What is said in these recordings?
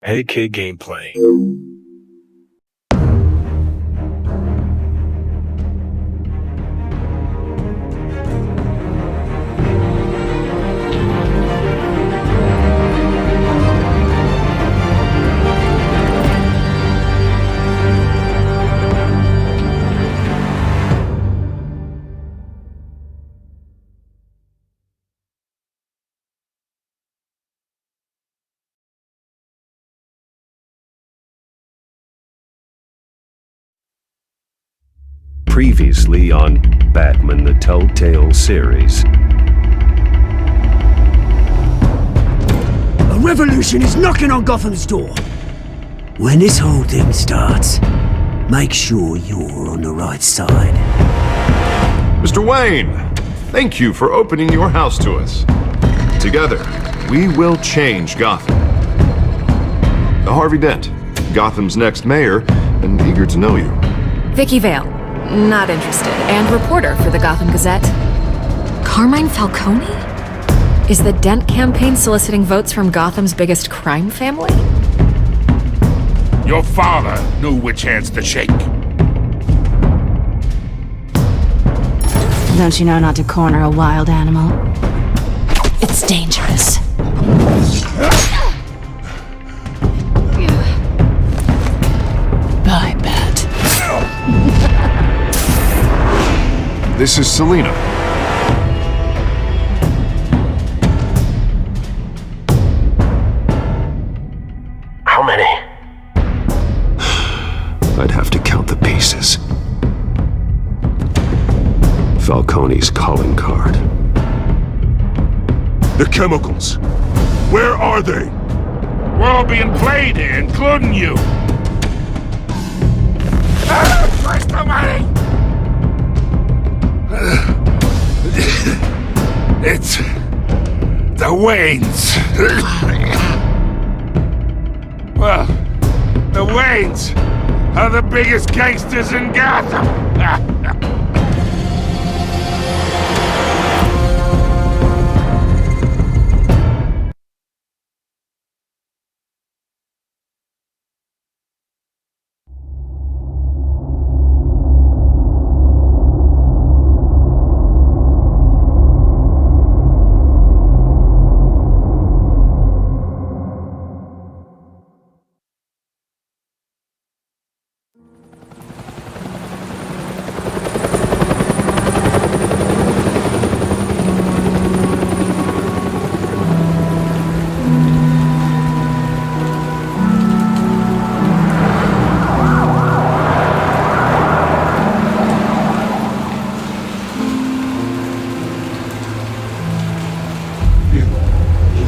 HEYK gameplay. Previously on Batman the Telltale Series. A revolution is knocking on Gotham's door. When this whole thing starts, make sure you're on the right side. Mr. Wayne, thank you for opening your house to us. Together, we will change Gotham. Harvey Dent, Gotham's next mayor, and eager to know you. Vicky Vale. Not interested. And reporter for the Gotham Gazette. Carmine Falcone? Is the Dent campaign soliciting votes from Gotham's biggest crime family? Your father knew which hands to shake. Don't you know not to corner a wild animal? It's dangerous. Bye, Bat. This is Selina. How many? I'd have to count the pieces. Falcone's calling card. The chemicals. Where are they? We're all being played here, including you. Where's the money? It's the Waynes. Well, the Waynes are the biggest gangsters in Gotham.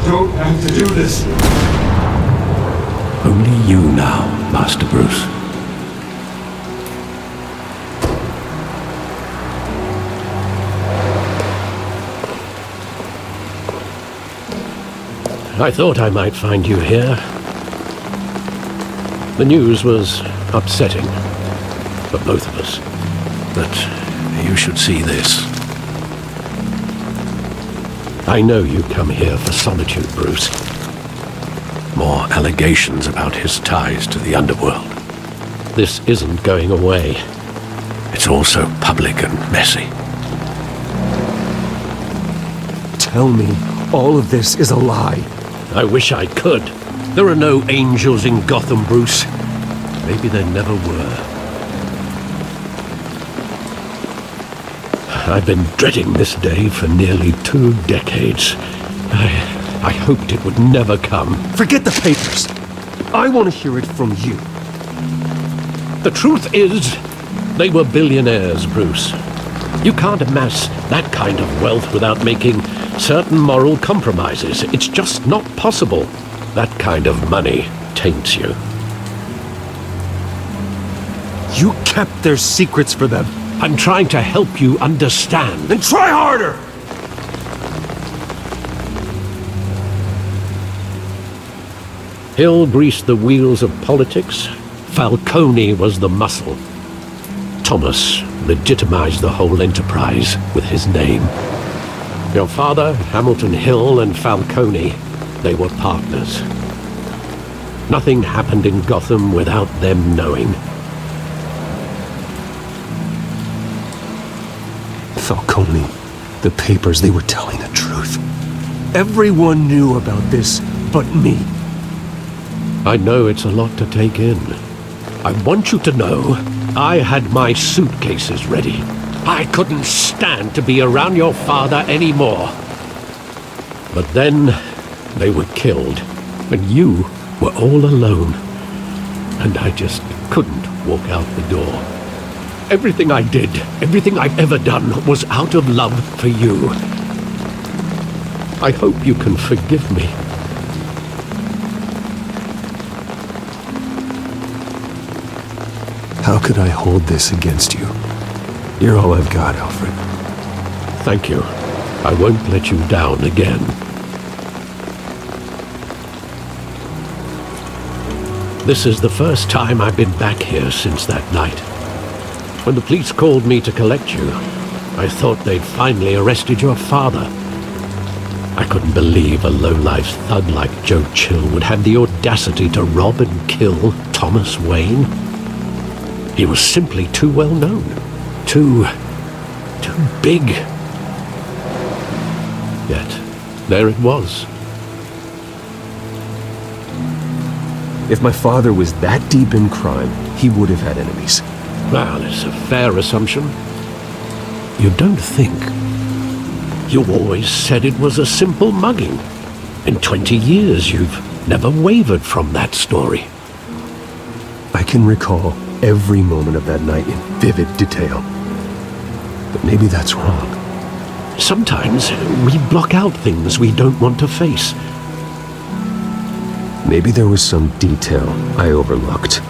Don't have to do this. Only you now, Master Bruce. I thought I might find you here. The news was upsetting for both of us. But you should see this. I know you come here for solitude, Bruce. More allegations about his ties to the underworld. This isn't going away. It's all so public and messy. Tell me all of this is a lie. I wish I could. There are no angels in Gotham, Bruce. Maybe there never were. I've been dreading this day for nearly 2 decades. I hoped it would never come. Forget the papers. I want to hear it from you. The truth is, they were billionaires, Bruce. You can't amass that kind of wealth without making certain moral compromises. It's just not possible. That kind of money taints you. You kept their secrets for them. I'm trying to help you understand. Then try harder! Hill greased the wheels of politics. Falcone was the muscle. Thomas legitimized the whole enterprise with his name. Your father, Hamilton Hill, and Falcone, they were partners. Nothing happened in Gotham without them knowing. Falcone, the papers, they were telling the truth. Everyone knew about this but me. I know it's a lot to take in. I want you to know I had my suitcases ready. I couldn't stand to be around your father anymore. But then they were killed, and you were all alone. And I just couldn't walk out the door. Everything I did, everything I've ever done was out of love for you. I hope you can forgive me. How could I hold this against you? You're all I've got, Alfred. Thank you. I won't let you down again. This is the first time I've been back here since that night. When the police called me to collect you, I thought they'd finally arrested your father. I couldn't believe a low-life thug like Joe Chill would have the audacity to rob and kill Thomas Wayne. He was simply too well known. Too big. Yet, there it was. If my father was that deep in crime, he would have had enemies. Well, it's a fair assumption. You don't think? You always said it was a simple mugging. In 20 years, you've never wavered from that story. I can recall every moment of that night in vivid detail. But maybe that's wrong. Sometimes we block out things we don't want to face. Maybe there was some detail I overlooked.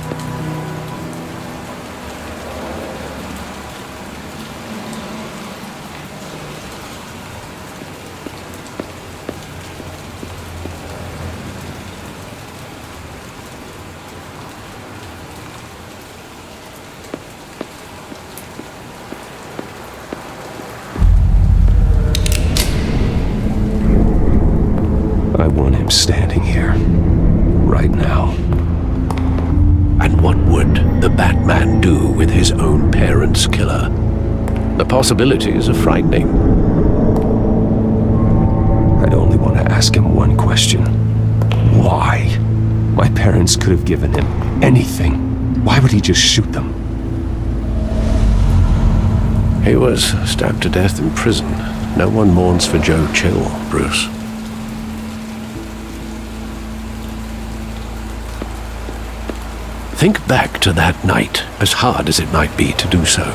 I want him standing here, right now. And what would the Batman do with his own parents' killer? The possibilities are frightening. I'd only want to ask him one question. Why? My parents could have given him anything. Why would he just shoot them? He was stabbed to death in prison. No one mourns for Joe Chill, Bruce. Think back to that night, as hard as it might be to do so.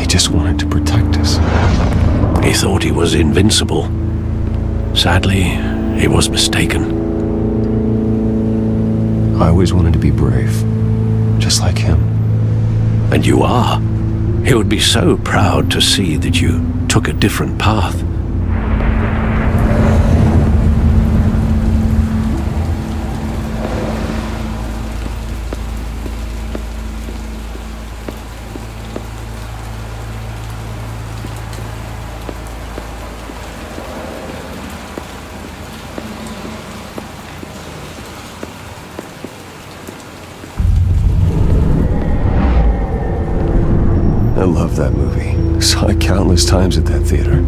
Just wanted to protect us. He thought he was invincible. Sadly, he was mistaken. I always wanted to be brave, just like him. And you are. He would be so proud to see that you took a different path. I love that movie. Saw it countless times at that theater.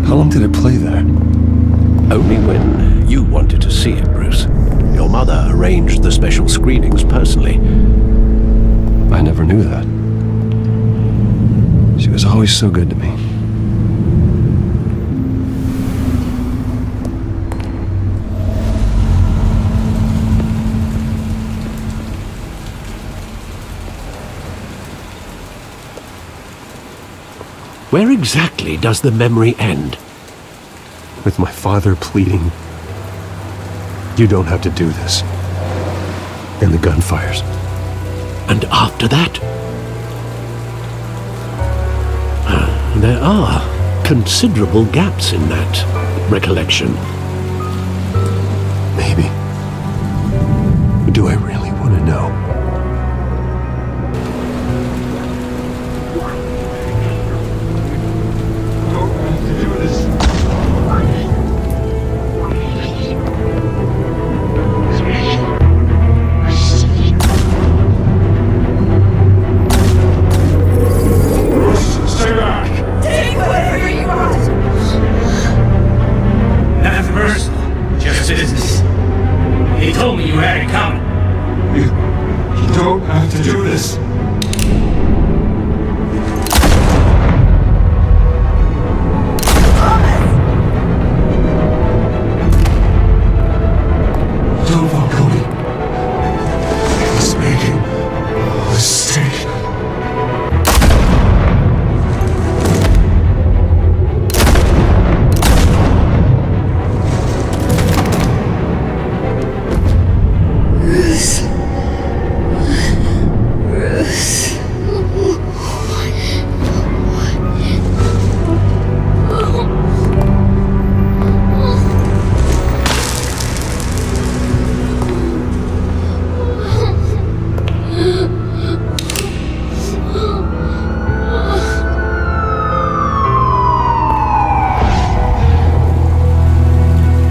How long did it play there? Only when you wanted to see it, Bruce. Your mother arranged the special screenings personally. I never knew that. She was always so good to me. Where exactly does the memory end? With my father pleading, "You don't have to do this." And the gun fires. And after that? There are considerable gaps in that recollection. Maybe. Do I really want to know?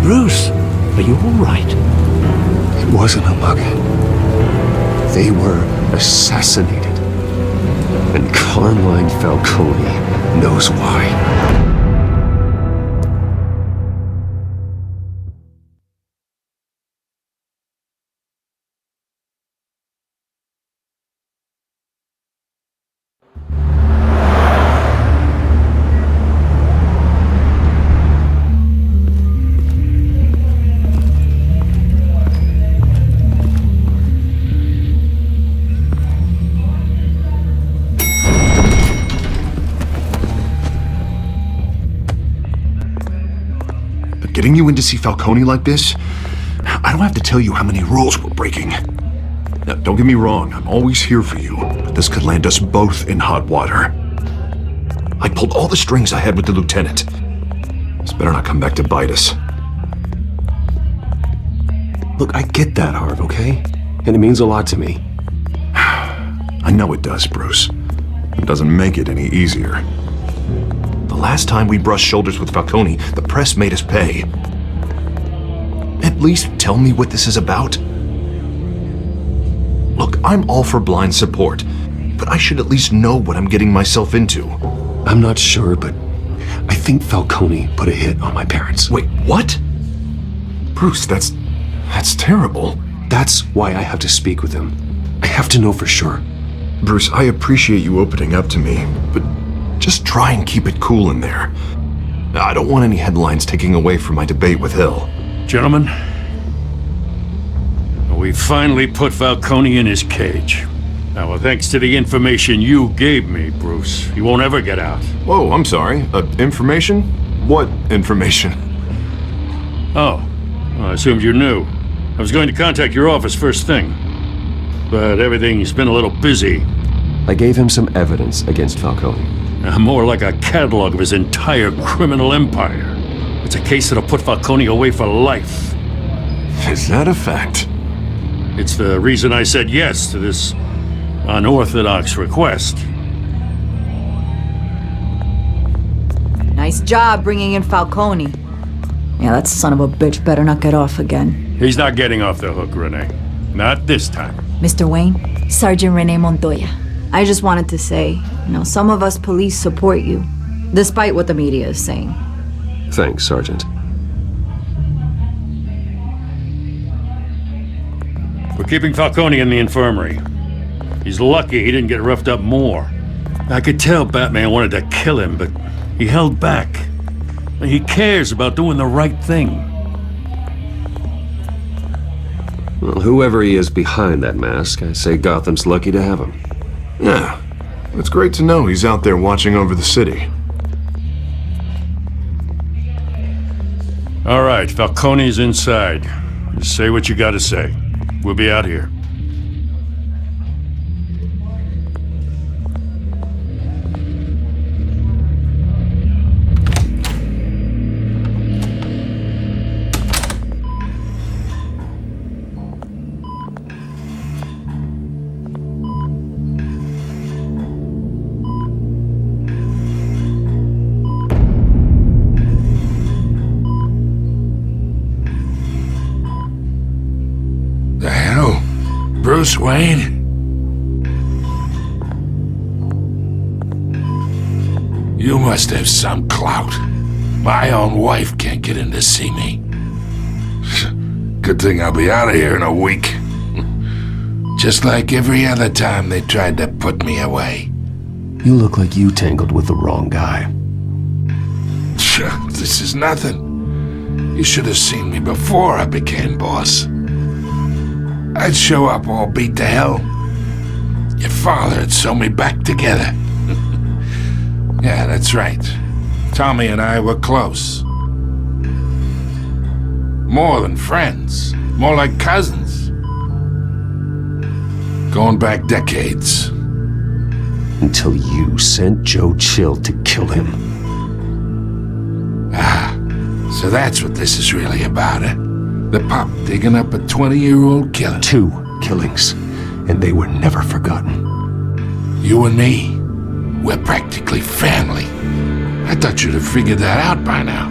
Bruce, are you all right? It wasn't a mugging. They were assassinated. And Carmine Falcone knows why. Getting you in to see Falcone like this? I don't have to tell you how many rules we're breaking. Now, don't get me wrong, I'm always here for you, but this could land us both in hot water. I pulled all the strings I had with the lieutenant. This better not come back to bite us. Look, I get that, Harv, okay? And it means a lot to me. I know it does, Bruce. It doesn't make it any easier. The last time we brushed shoulders with Falcone, the press made us pay. At least tell me what this is about. Look, I'm all for blind support, but I should at least know what I'm getting myself into. I'm not sure, but I think Falcone put a hit on my parents. Wait, what? Bruce, that's terrible. That's why I have to speak with him. I have to know for sure. Bruce, I appreciate you opening up to me, but just try and keep it cool in there. I don't want any headlines taking away from my debate with Hill. Gentlemen, we finally put Falcone in his cage. Now, well, thanks to the information you gave me, Bruce, he won't ever get out. Whoa, I'm sorry. Information? What information? Oh, well, I assumed you knew. I was going to contact your office first thing, but everything's been a little busy. I gave him some evidence against Falcone. More like a catalog of his entire criminal empire. It's a case that'll put Falcone away for life. Is that a fact? It's the reason I said yes to this unorthodox request. Nice job bringing in Falcone. Yeah, that son of a bitch better not get off again. He's not getting off the hook, Renee. Not this time. Mr. Wayne, Sergeant Renee Montoya. I just wanted to say, some of us police support you, despite what the media is saying. Thanks, Sergeant. We're keeping Falcone in the infirmary. He's lucky he didn't get roughed up more. I could tell Batman wanted to kill him, but he held back. He cares about doing the right thing. Well, whoever he is behind that mask, I say Gotham's lucky to have him. Yeah, it's great to know he's out there watching over the city. All right, Falcone's inside. Just say what you gotta say. We'll be out here. Bruce Wayne? You must have some clout. My own wife can't get in to see me. Good thing I'll be out of here in a week. Just like every other time they tried to put me away. You look like you tangled with the wrong guy. This is nothing. You should have seen me before I became boss. I'd show up all beat to hell. Your father had sew me back together. Yeah, that's right. Tommy and I were close. More than friends. More like cousins. Going back decades. Until you sent Joe Chill to kill him. Ah, so that's what this is really about, eh? The pup digging up a 20-year-old killer. 2 killings, and they were never forgotten. You and me, we're practically family. I thought you'd have figured that out by now.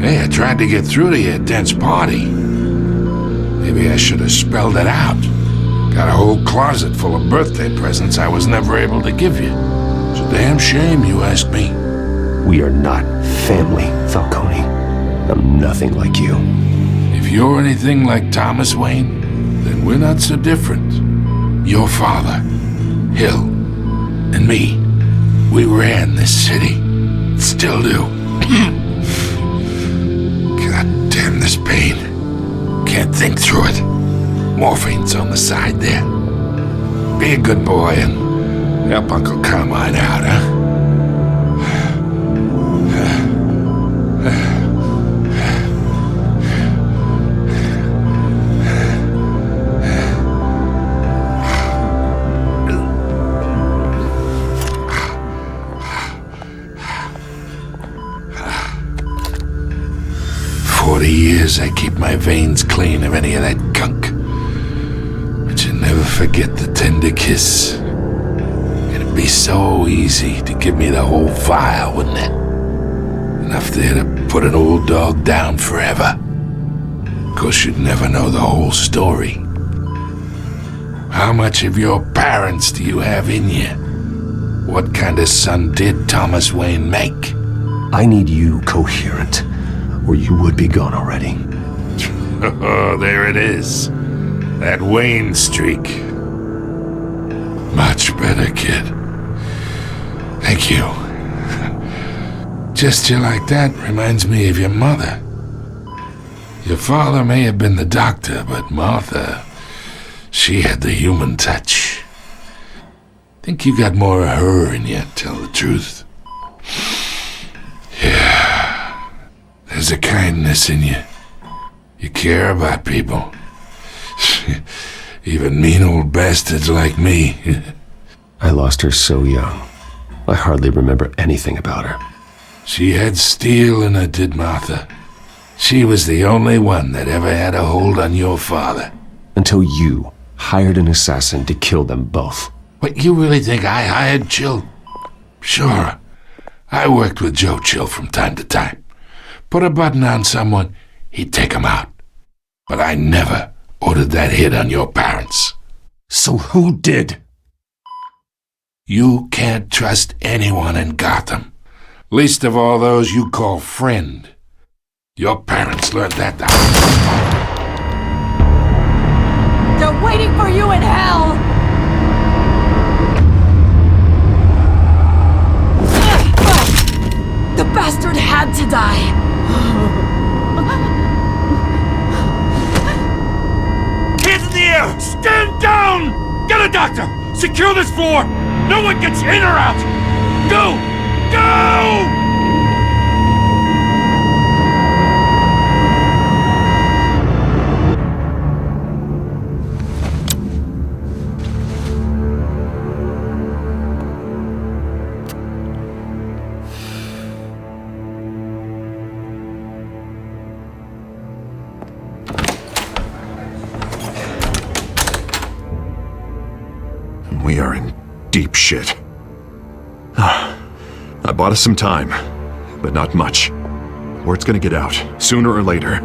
Hey, I tried to get through to your dense party. Maybe I should have spelled it out. Got a whole closet full of birthday presents I was never able to give you. It's a damn shame, you ask me. We are not family, Falcone. I'm nothing like you. If you're anything like Thomas Wayne, then we're not so different. Your father, Hill, and me, we ran this city. Still do. God damn this pain. Can't think through it. Morphine's on the side there. Be a good boy and help Uncle Carmine out, huh? 40 years I keep my veins clean of any of that gunk. But you never forget the tender kiss. It'd be so easy to give me the whole file, wouldn't it? Enough there to put an old dog down forever. Of course, you'd never know the whole story. How much of your parents do you have in you? What kind of son did Thomas Wayne make? I need you coherent, or you would be gone already. Oh, there it is. That Wayne streak. Much better, kid. Thank you. Gesture like that reminds me of your mother. Your father may have been the doctor, but Martha, she had the human touch. Think you got more of her in you, tell the truth. Yeah. There's a kindness in you. You care about people. Even mean old bastards like me. I lost her so young. I hardly remember anything about her. She had steel in her, did Martha. She was the only one that ever had a hold on your father. Until you hired an assassin to kill them both. What, you really think I hired Chill? Sure. I worked with Joe Chill from time to time. Put a button on someone, he'd take him out. But I never ordered that hit on your parents. So who did? You can't trust anyone in Gotham. Least of all those you call friend. Your parents learned that the They're waiting for you in hell! The bastard had to die! Hands in the air! Stand down! Get a doctor! Secure this floor! No one gets in or out! Go! Go! We are in deep shit. I bought us some time, but not much. Word's gonna get out, sooner or later.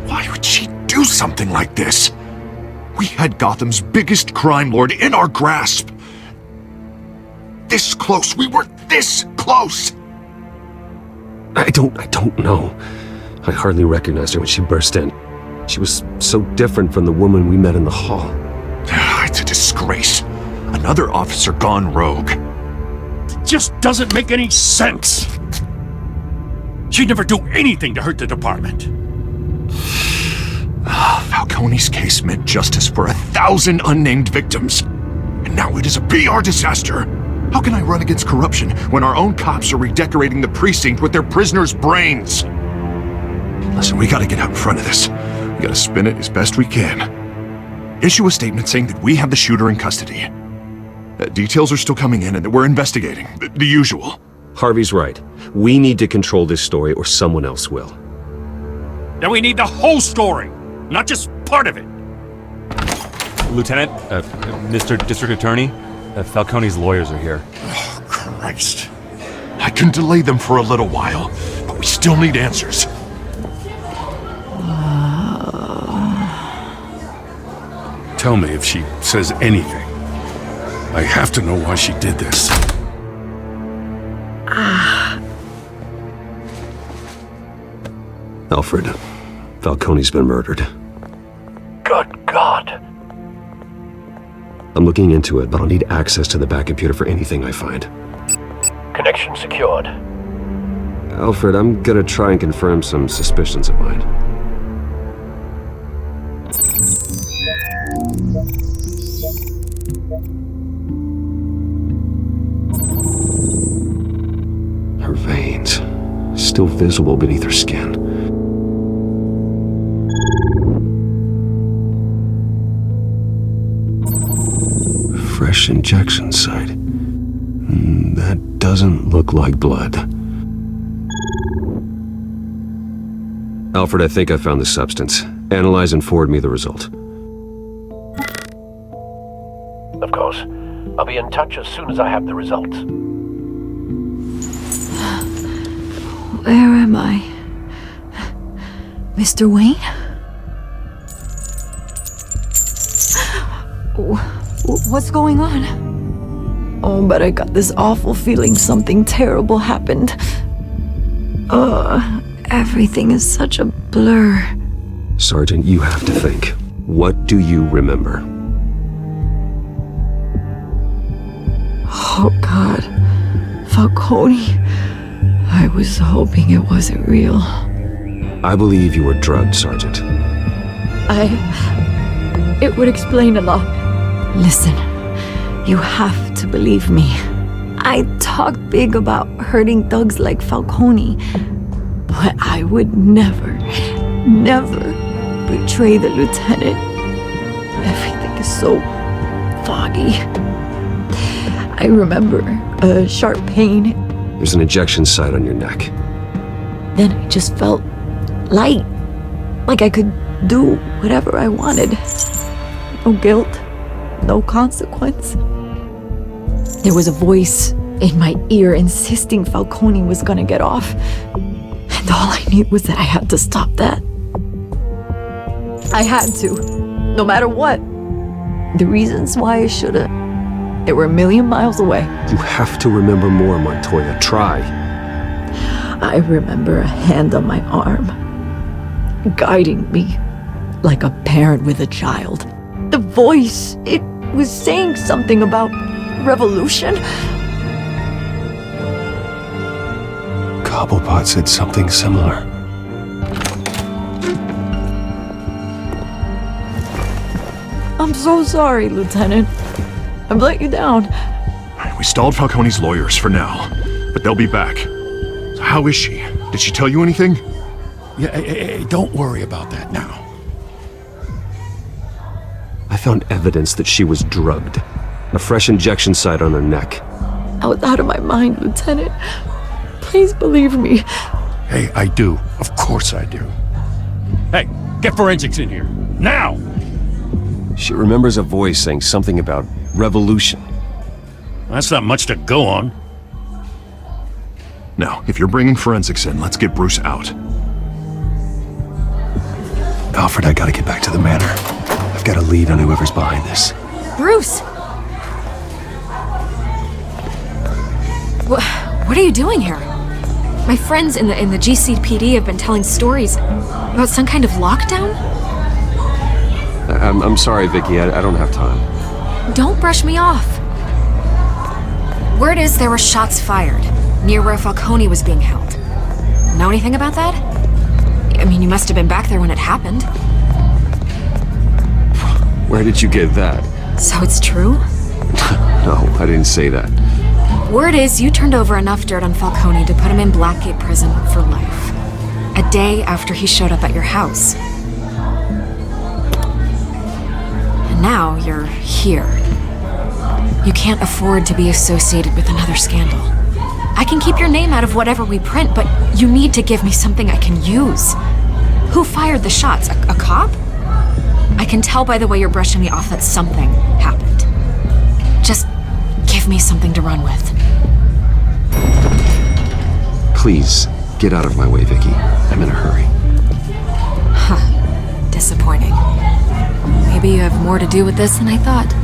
Why would she do something like this? We had Gotham's biggest crime lord in our grasp. This close. We were this close. I don't know. I hardly recognized her when she burst in. She was so different from the woman we met in the hall. It's a disgrace. Another officer gone rogue. It just doesn't make any sense. She'd never do anything to hurt the department. Falcone's case meant justice for 1,000 unnamed victims. And now it is a PR disaster. How can I run against corruption when our own cops are redecorating the precinct with their prisoners' brains? Listen, we gotta get out in front of this. We gotta spin it as best we can. Issue a statement saying that we have the shooter in custody. Details are still coming in and that we're investigating. The usual. Harvey's right. We need to control this story or someone else will. Then we need the whole story, not just part of it. Lieutenant, Mr. District Attorney, Falcone's lawyers are here. Oh, Christ. I can delay them for a little while, but we still need answers. Tell me if she says anything. I have to know why she did this. Alfred, Falcone's been murdered. Good God. I'm looking into it, but I'll need access to the back computer for anything I find. Connection secured. Alfred, I'm gonna try and confirm some suspicions of mine. Her veins, still visible beneath her skin. Fresh injection site. That doesn't look like blood. Alfred, I think I found the substance. Analyze and forward me the result. Of course. I'll be in touch as soon as I have the results. Where am I? Mr. Wayne? What's going on? Oh, but I got this awful feeling something terrible happened. Everything is such a blur. Sergeant, you have to think. What do you remember? Oh, God. Falcone. I was hoping it wasn't real. I believe you were drugged, Sergeant. It would explain a lot. Listen, you have to believe me. I talk big about hurting thugs like Falcone, but I would never betray the lieutenant. Everything is so foggy. I remember a sharp pain. There's an injection site on your neck. Then I just felt light, like I could do whatever I wanted. No guilt, no consequence. There was a voice in my ear insisting Falcone was gonna get off. And all I knew was that I had to stop that. I had to, no matter what. The reasons why I should've, they were a million miles away. You have to remember more, Montoya. Try. I remember a hand on my arm, guiding me like a parent with a child. The voice, it was saying something about revolution. Cobblepot said something similar. I'm so sorry, Lieutenant. I've let you down. We stalled Falcone's lawyers for now, but they'll be back. So how is she? Did she tell you anything? Yeah, don't worry about that now. I found evidence that she was drugged. A fresh injection site on her neck. I was out of my mind, Lieutenant. Please believe me. Hey, I do. Of course I do. Hey, get forensics in here. Now! She remembers a voice saying something about revolution. That's not much to go on. Now, if you're bringing forensics in, let's get Bruce out. Alfred, I gotta get back to the manor. I've got a lead on whoever's behind this. Bruce! What are you doing here? My friends in the GCPD have been telling stories about some kind of lockdown? I'm sorry, Vicky. I don't have time. Don't brush me off. Word is there were shots fired near where Falcone was being held. Know anything about that? I mean, you must have been back there when it happened. Where did you get that? So it's true? No, I didn't say that. Word is you turned over enough dirt on Falcone to put him in Blackgate Prison for life. A day after he showed up at your house. And now you're here. You can't afford to be associated with another scandal. I can keep your name out of whatever we print, but you need to give me something I can use. Who fired the shots? A cop? I can tell by the way you're brushing me off that something happened. Just give me something to run with. Please, get out of my way, Vicky. I'm in a hurry. Huh. Disappointing. Maybe you have more to do with this than I thought.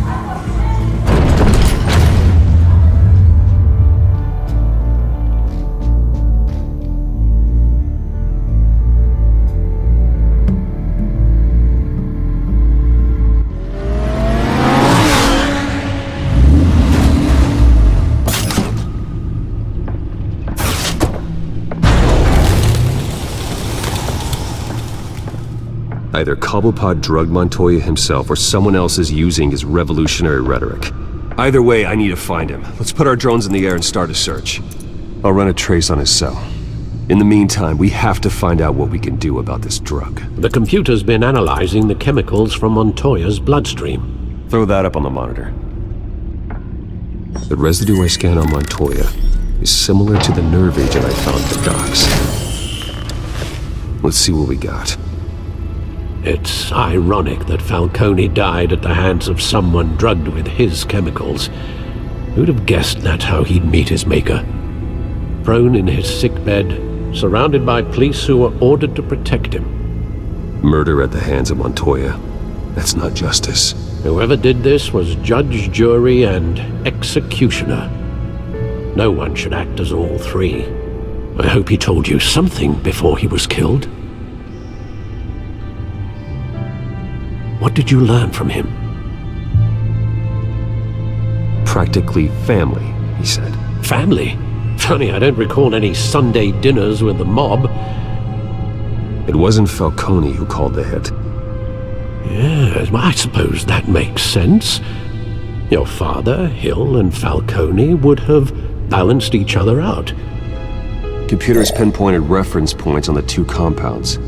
Either Cobblepot drugged Montoya himself or someone else is using his revolutionary rhetoric. Either way, I need to find him. Let's put our drones in the air and start a search. I'll run a trace on his cell. In the meantime, we have to find out what we can do about this drug. The computer's been analyzing the chemicals from Montoya's bloodstream. Throw that up on the monitor. The residue I scan on Montoya is similar to the nerve agent I found at the docks. Let's see what we got. It's ironic that Falcone died at the hands of someone drugged with his chemicals. Who'd have guessed that's how he'd meet his maker? Prone in his sickbed, surrounded by police who were ordered to protect him. Murder at the hands of Montoya. That's not justice. Whoever did this was judge, jury, and executioner. No one should act as all three. I hope he told you something before he was killed. What did you learn from him? Practically family, he said. Family? Funny, I don't recall any Sunday dinners with the mob. It wasn't Falcone who called the hit. Yes, well, I suppose that makes sense. Your father, Hill, and Falcone would have balanced each other out. Computers pinpointed reference points on the two compounds.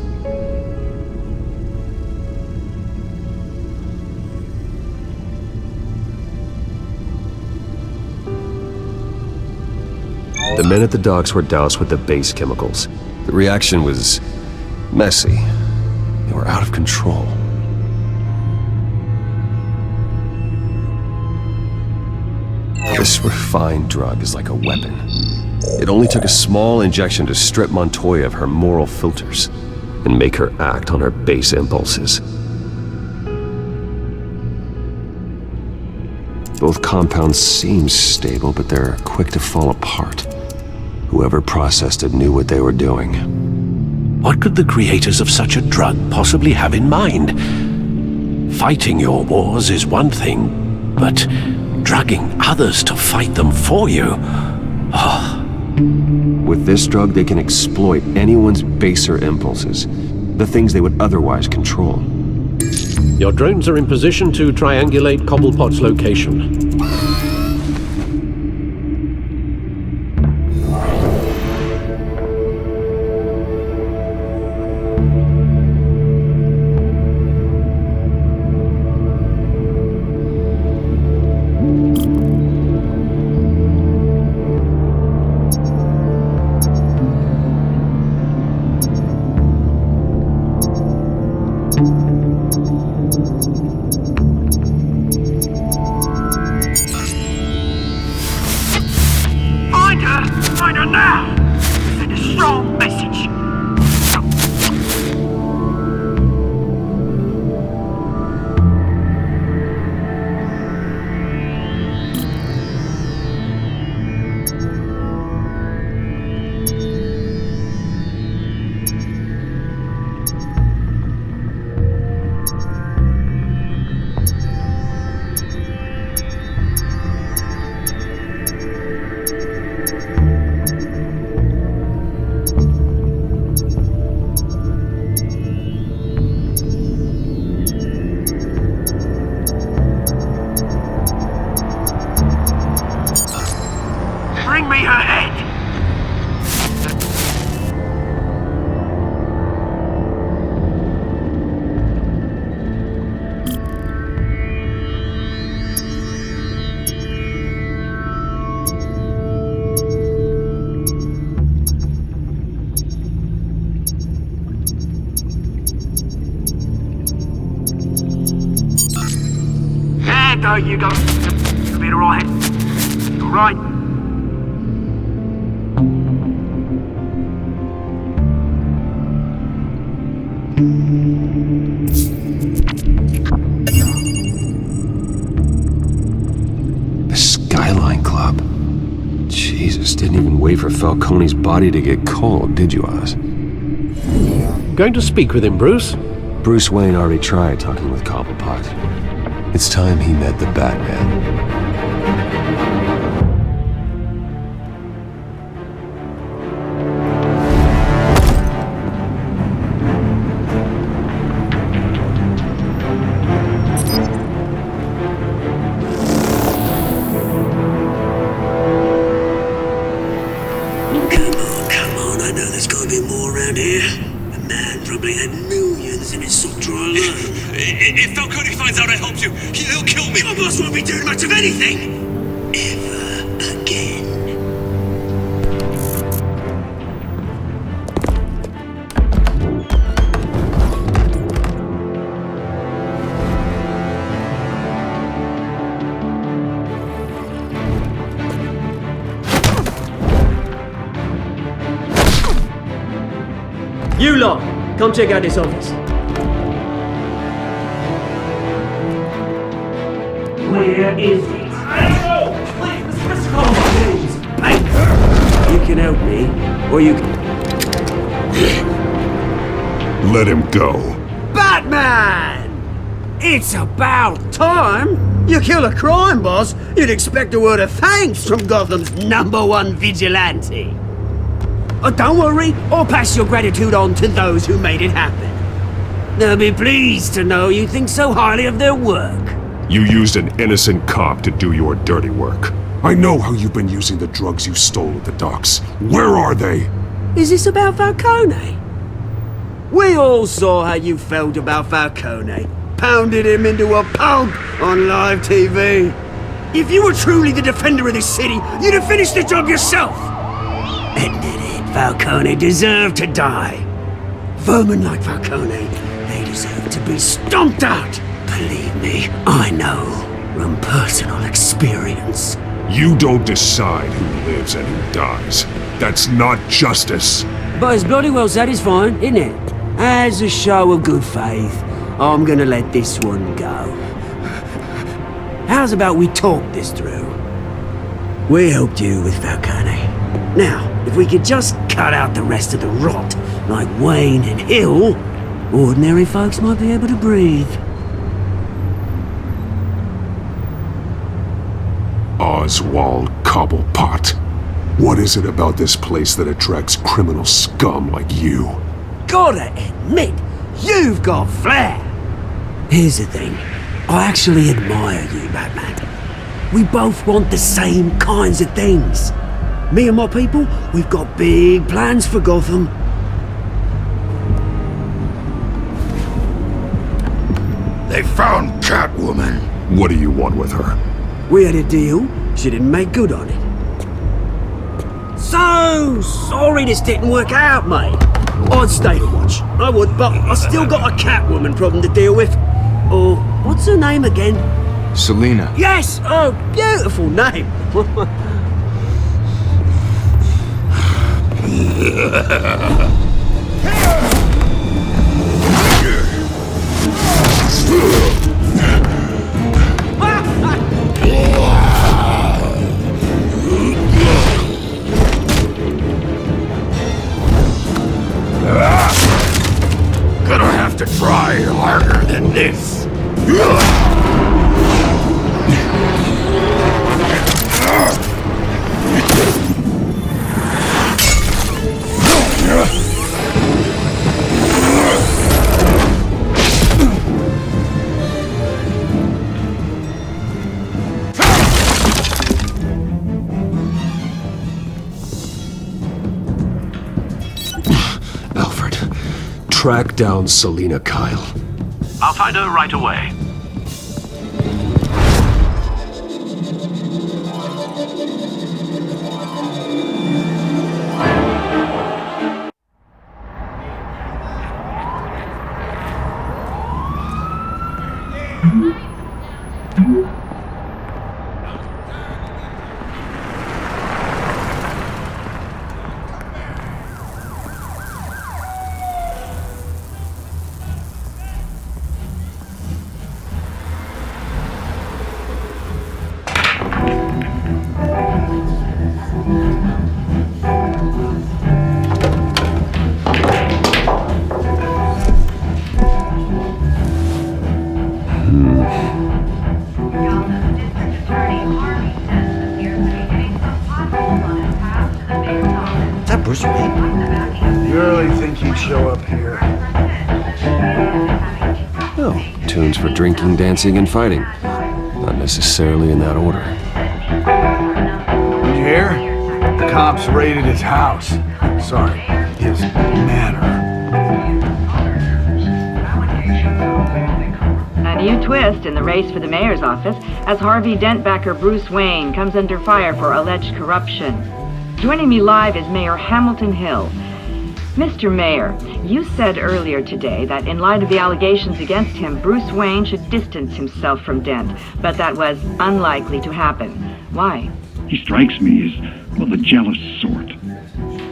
The men at the docks were doused with the base chemicals. The reaction was messy. They were out of control. This refined drug is like a weapon. It only took a small injection to strip Montoya of her moral filters and make her act on her base impulses. Both compounds seem stable, but they're quick to fall apart. Whoever processed it knew what they were doing. What could the creators of such a drug possibly have in mind? Fighting your wars is one thing, but drugging others to fight them for you? Oh. With this drug, they can exploit anyone's baser impulses, the things they would otherwise control. Your drones are in position to triangulate Cobblepot's location. Bring me her head! There you go. You'll be alright. Alright. The Skyline Club. Jesus, didn't even wait for Falcone's body to get cold, did you, Oz? Going to speak with him, Bruce? Bruce Wayne already tried talking with Cobblepot. It's time he met the Batman. Come on, I know there's gotta be more around here. The man probably had millions in his sock drawer alone. If Falcone finds out I helped you, he'll kill me. Your boss won't be doing much of anything! Ever again. You lot, come check out this office. Where is it? You can help me, or you can... Let him go. Batman! It's about time! You kill a crime boss, you'd expect a word of thanks from Gotham's #1 vigilante. Oh, don't worry, I'll pass your gratitude on to those who made it happen. They'll be pleased to know you think so highly of their work. You used an innocent cop to do your dirty work. I know how you've been using the drugs you stole at the docks. Where are they? Is this about Falcone? We all saw how you felt about Falcone. Pounded him into a pulp on live TV. If you were truly the defender of this city, you'd have finished the job yourself. Admit it, Falcone deserved to die. Vermin like Falcone, they deserve to be stomped out. Believe me, I know from personal experience. You don't decide who lives and who dies. That's not justice. But it's bloody well satisfying, isn't it? As a show of good faith, I'm gonna let this one go. How's about we talk this through? We helped you with Falcone. Now, if we could just cut out the rest of the rot, like Wayne and Hill, ordinary folks might be able to breathe. Oswald Cobblepot. What is it about this place that attracts criminal scum like you? Gotta admit, you've got flair. Here's the thing. I actually admire you, Batman. We both want the same kinds of things. Me and my people, we've got big plans for Gotham. They found Catwoman. What do you want with her? We had a deal. She didn't make good on it. So sorry this didn't work out, mate. I'd stay to watch. I would, but I still got a Catwoman problem to deal with. Oh, what's her name again? Selena. Yes! Oh, beautiful name. this! Alfred, track down Selina Kyle. I'll find her right away. Tunes for drinking, dancing, and fighting. Not necessarily in that order. Did you hear? The cops raided his house. Sorry, his manor. A new twist in the race for the mayor's office as Harvey Dent backer Bruce Wayne comes under fire for alleged corruption. Joining me live is Mayor Hamilton Hill. Mr. Mayor, you said earlier today that in light of the allegations against him, Bruce Wayne should distance himself from Dent, but that was unlikely to happen. Why? He strikes me as, well, the jealous sort.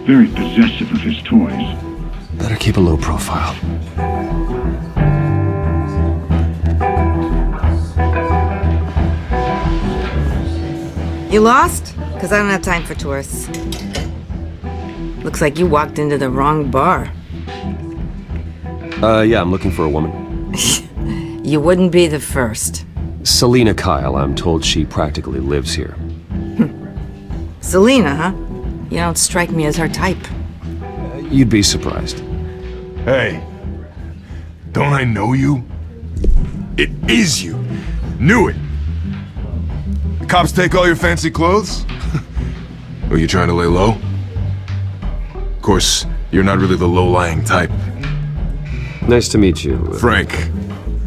Very possessive of his toys. Better keep a low profile. You lost? Because I don't have time for tourists. Looks like you walked into the wrong bar. Yeah, I'm looking for a woman. You wouldn't be the first. Selina Kyle, I'm told she practically lives here. Selina, huh? You don't strike me as her type. You'd be surprised. Hey, don't I know you? It is you. Knew it. The cops take all your fancy clothes? Are you trying to lay low? Of course, you're not really the low-lying type. Nice to meet you. Frank.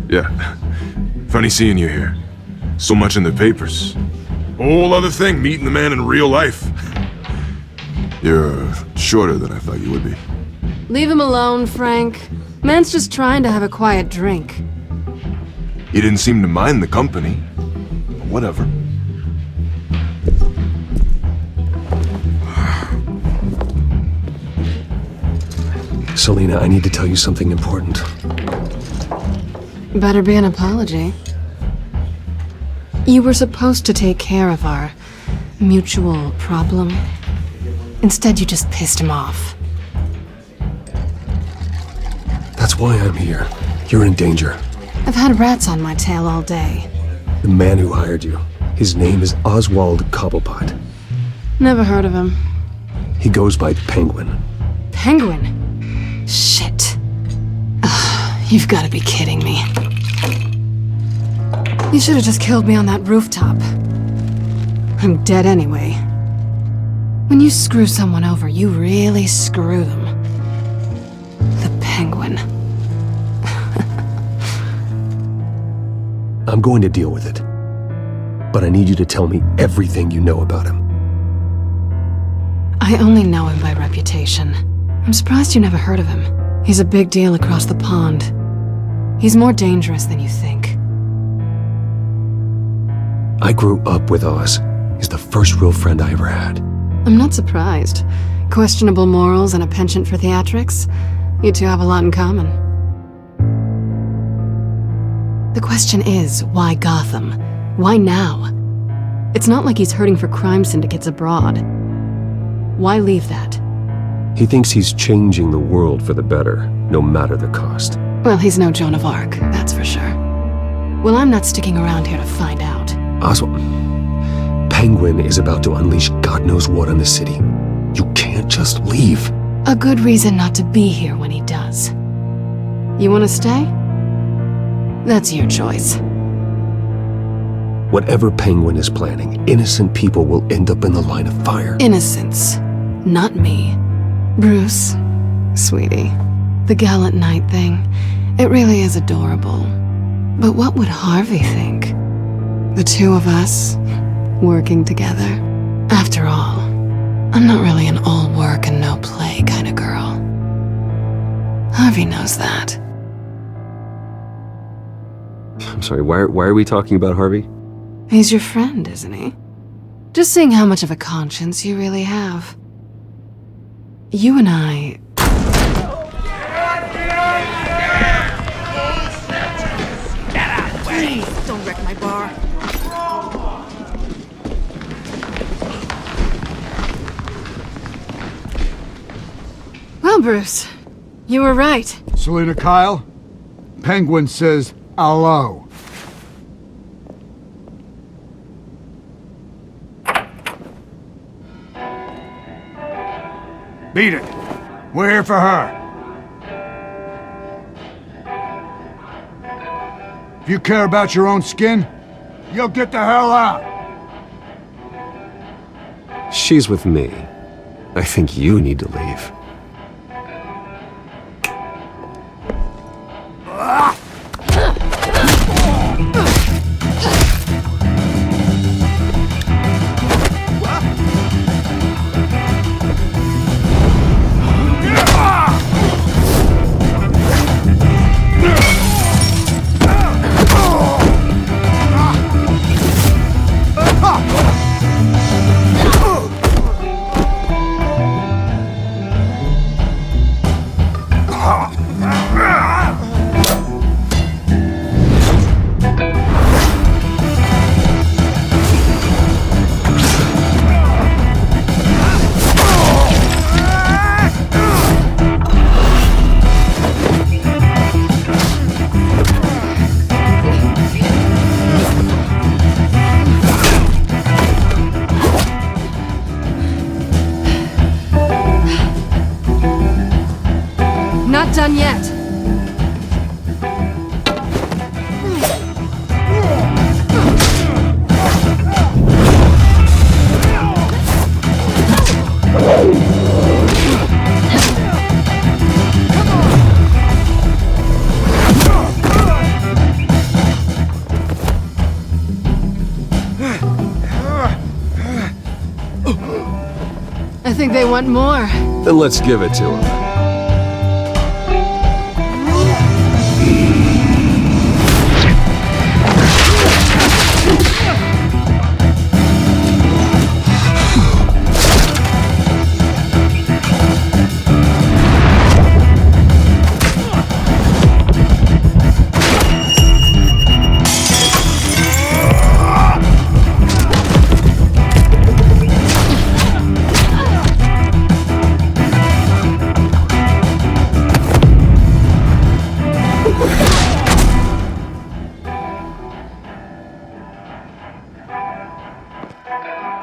Yeah. Funny seeing you here. So much in the papers. Whole other thing, meeting the man in real life. You're shorter than I thought you would be. Leave him alone, Frank. Man's just trying to have a quiet drink. You didn't seem to mind the company. Whatever. Selina, I need to tell you something important. Better be an apology. You were supposed to take care of our mutual problem. Instead, you just pissed him off. That's why I'm here. You're in danger. I've had rats on my tail all day. The man who hired you, his name is Oswald Cobblepot. Never heard of him. He goes by Penguin. Penguin? Shit. Ugh, you've got to be kidding me. You should have just killed me on that rooftop. I'm dead anyway. When you screw someone over, you really screw them. The Penguin. I'm going to deal with it. But I need you to tell me everything you know about him. I only know him by reputation. I'm surprised you never heard of him. He's a big deal across the pond. He's more dangerous than you think. I grew up with Oz. He's the first real friend I ever had. I'm not surprised. Questionable morals and a penchant for theatrics. You two have a lot in common. The question is, why Gotham? Why now? It's not like he's hurting for crime syndicates abroad. Why leave that? He thinks he's changing the world for the better, no matter the cost. Well, he's no Joan of Arc, that's for sure. Well, I'm not sticking around here to find out. Oswald, Penguin is about to unleash God knows what on the city. You can't just leave. A good reason not to be here when he does. You want to stay? That's your choice. Whatever Penguin is planning, innocent people will end up in the line of fire. Innocence, not me. Bruce, sweetie, the gallant knight thing, it really is adorable. But what would Harvey think? The two of us, working together. After all, I'm not really an all work and no play kind of girl. Harvey knows that. I'm sorry, why are we talking about Harvey? He's your friend, isn't he? Just seeing how much of a conscience you really have. You and I... Please, don't wreck my bar. Well, Bruce, you were right. Selina Kyle, Penguin says hello. Beat it. We're here for her. If you care about your own skin, you'll get the hell out. She's with me. I think you need to leave. Not done yet. I think they want more. Then let's give it to them.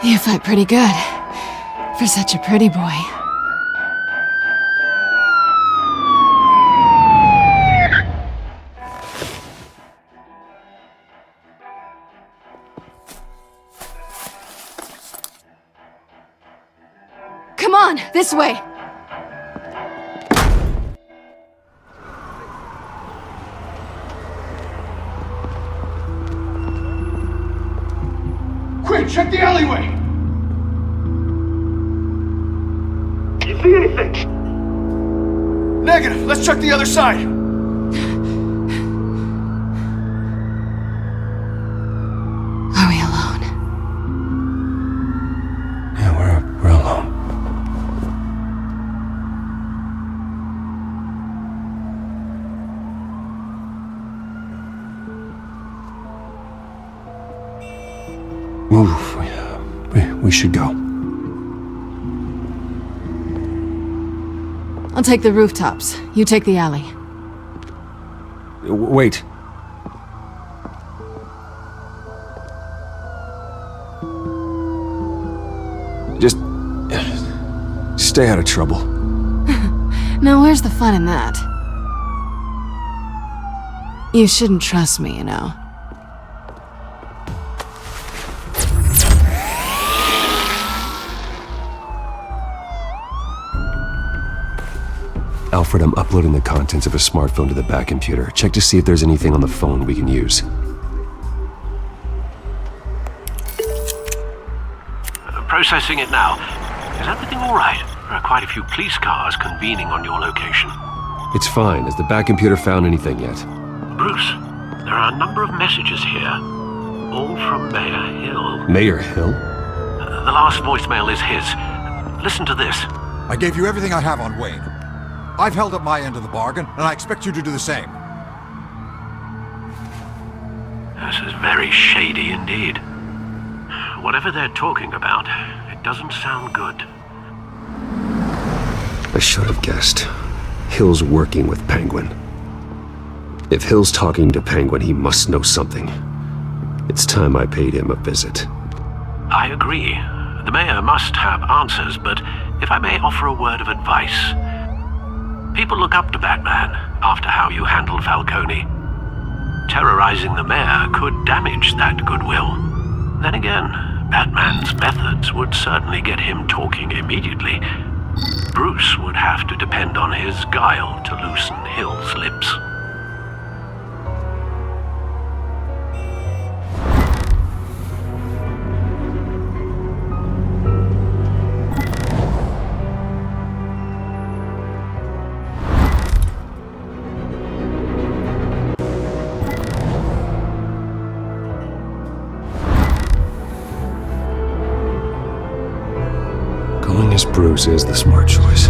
You fight pretty good, for such a pretty boy. Come on, this way! Quick, check the alleyway! You see anything? Negative. Let's check the other side. Are we alone? Yeah, we're alone. Oof, we should go. I'll take the rooftops. You take the alley. Wait. Just stay out of trouble. Now where's the fun in that? You shouldn't trust me, you know. Alfred, I'm uploading the contents of a smartphone to the back computer. Check to see if there's anything on the phone we can use. Processing it now. Is everything all right? There are quite a few police cars convening on your location. It's fine. Has the back computer found anything yet? Bruce, there are a number of messages here. All from Mayor Hill. Mayor Hill? The last voicemail is his. Listen to this. I gave you everything I have on Wayne. I've held up my end of the bargain, and I expect you to do the same. This is very shady indeed. Whatever they're talking about, it doesn't sound good. I should have guessed. Hill's working with Penguin. If Hill's talking to Penguin, he must know something. It's time I paid him a visit. I agree. The mayor must have answers, but if I may offer a word of advice. People look up to Batman after how you handled Falcone. Terrorizing the mayor could damage that goodwill. Then again, Batman's methods would certainly get him talking immediately. Bruce would have to depend on his guile to loosen Hill's lips. Going as Bruce is the smart choice.